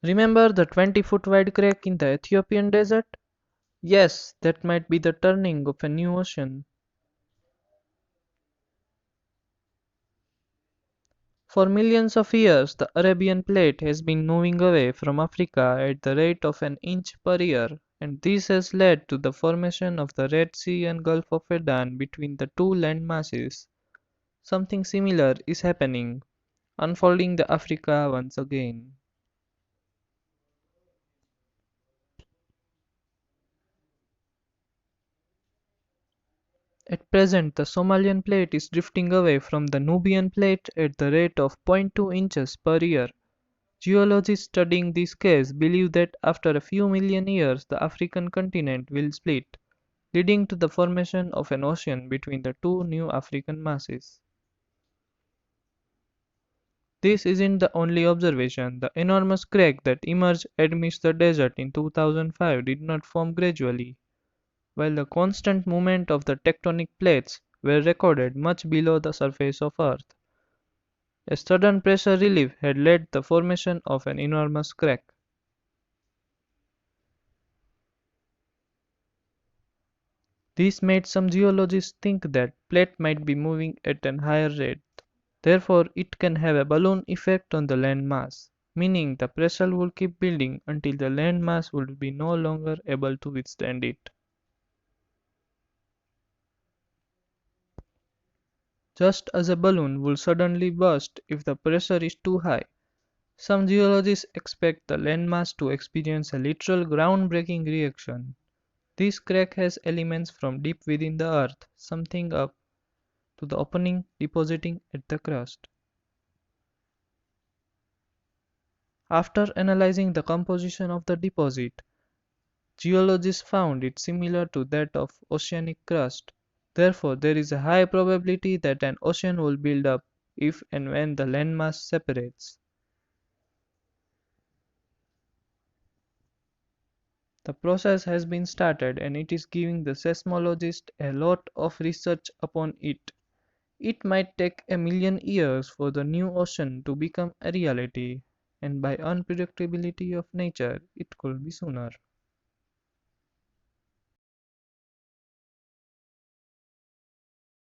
Remember the 20-foot wide crack in the Ethiopian desert? Yes, that might be the turning of a new ocean. For millions of years, the Arabian Plate has been moving away from Africa at the rate of an inch per year, and this has led to the formation of the Red Sea and Gulf of Aden between the two land masses. Something similar is happening, unfolding the Africa once again. At present, the Somalian Plate is drifting away from the Nubian Plate at the rate of 0.2 inches per year. Geologists studying this case believe that after a few million years the African continent will split, leading to the formation of an ocean between the two new African masses. This isn't the only observation. The enormous crack that emerged amidst the desert in 2005 did not form gradually, while the constant movement of the tectonic plates were recorded much below the surface of Earth. A sudden pressure relief had led the formation of an enormous crack. This made some geologists think that plate might be moving at a higher rate. Therefore, it can have a balloon effect on the land mass, meaning the pressure will keep building until the land mass will be no longer able to withstand it. Just as a balloon will suddenly burst if the pressure is too high, some geologists expect the landmass to experience a literal groundbreaking reaction. This crack has elements from deep within the earth, something up to the opening depositing at the crust. After analyzing the composition of the deposit, geologists found it similar to that of oceanic crust. Therefore, there is a high probability that an ocean will build up if and when the landmass separates. The process has been started and it is giving the seismologists a lot of research upon it. It might take a million years for the new ocean to become a reality, and by unpredictability of nature, it could be sooner.